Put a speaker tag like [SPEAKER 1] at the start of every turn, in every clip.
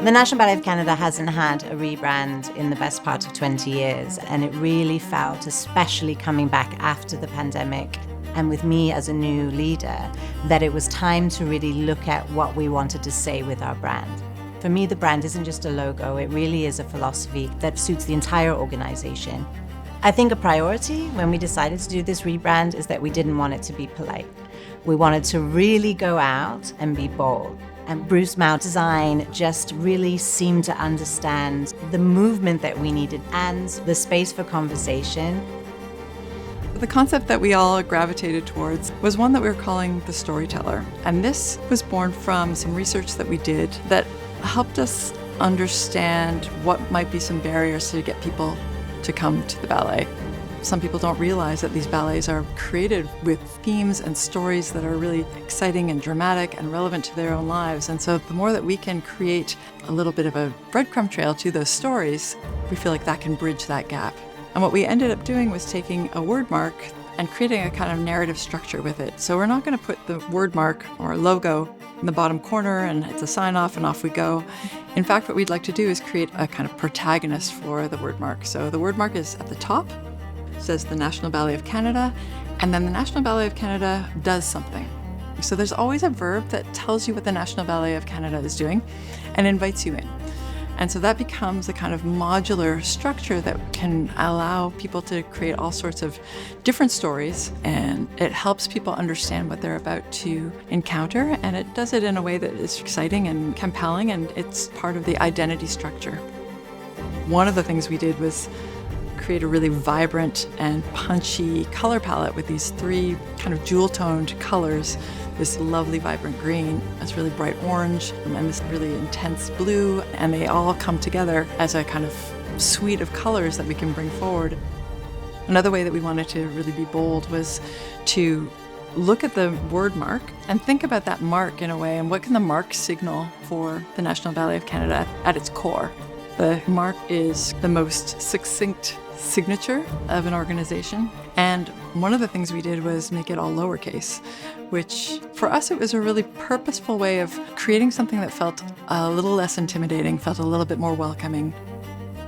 [SPEAKER 1] The National Ballet of Canada hasn't had a rebrand in the best part of 20 years, and it really felt, especially coming back after the pandemic, and with me as a new leader, that it was time to really look at what we wanted to say with our brand. For me, the brand isn't just a logo, it really is a philosophy that suits the entire organization. I think a priority when we decided to do this rebrand is that we didn't want it to be polite. We wanted to really go out and be bold. And Bruce Mao Design just really seemed to understand the movement that we needed and the space for conversation.
[SPEAKER 2] The concept that we all gravitated towards was one that we were calling the storyteller. And this was born from some research that we did that helped us understand what might be some barriers to get people to come to the ballet. Some people don't realize that these ballets are created with themes and stories that are really exciting and dramatic and relevant to their own lives. And so the more that we can create a little bit of a breadcrumb trail to those stories, we feel like that can bridge that gap. And what we ended up doing was taking a word mark and creating a kind of narrative structure with it. So we're not going to put the word mark or logo in the bottom corner and it's a sign off and off we go. In fact, what we'd like to do is create a kind of protagonist for the word mark. So the word mark is at the top, says the National Ballet of Canada, and then the National Ballet of Canada does something. So there's always a verb that tells you what the National Ballet of Canada is doing and invites you in. And so that becomes a kind of modular structure that can allow people to create all sorts of different stories, and it helps people understand what they're about to encounter, and it does it in a way that is exciting and compelling, and it's part of the identity structure. One of the things we did was create a really vibrant and punchy color palette with these three kind of jewel-toned colors. This lovely vibrant green, this really bright orange, and this really intense blue, and they all come together as a kind of suite of colors that we can bring forward. Another way that we wanted to really be bold was to look at the word mark and think about that mark in a way, and what can the mark signal for the National Ballet of Canada at its core. The mark is the most succinct signature of an organization. And one of the things we did was make it all lowercase, which for us, it was a really purposeful way of creating something that felt a little less intimidating, felt a little bit more welcoming.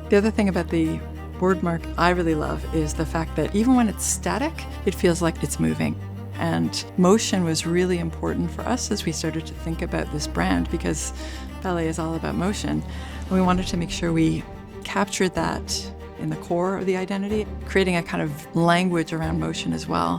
[SPEAKER 2] The other thing about the word mark I really love is the fact that even when it's static, it feels like it's moving. And motion was really important for us as we started to think about this brand, because ballet is all about motion. And we wanted to make sure we captured that in the core of the identity, creating a kind of language around motion as well.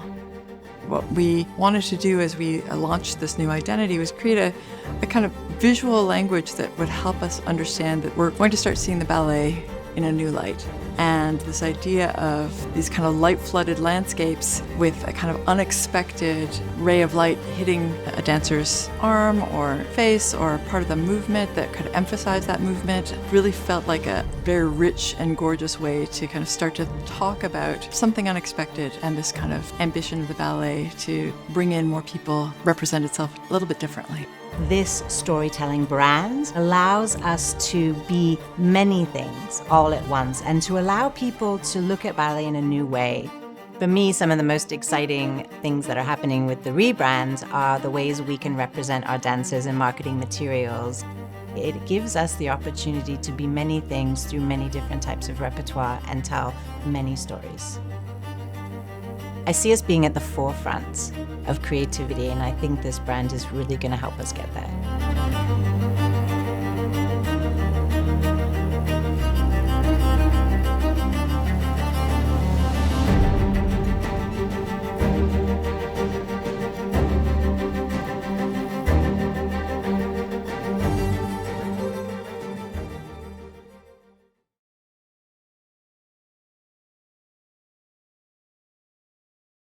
[SPEAKER 2] What we wanted to do as we launched this new identity was create a kind of visual language that would help us understand that we're going to start seeing the ballet in a new light. And this idea of these kind of light-flooded landscapes with a kind of unexpected ray of light hitting a dancer's arm or face or part of the movement that could emphasize that movement really felt like a very rich and gorgeous way to kind of start to talk about something unexpected, and this kind of ambition of the ballet to bring in more people represent itself a little bit differently.
[SPEAKER 1] This storytelling brand allows us to be many things all at once and to allow people to look at ballet in a new way. For me, some of the most exciting things that are happening with the rebrand are the ways we can represent our dancers in marketing materials. It gives us the opportunity to be many things through many different types of repertoire and tell many stories. I see us being at the forefront of creativity, and I think this brand is really going to help us get there.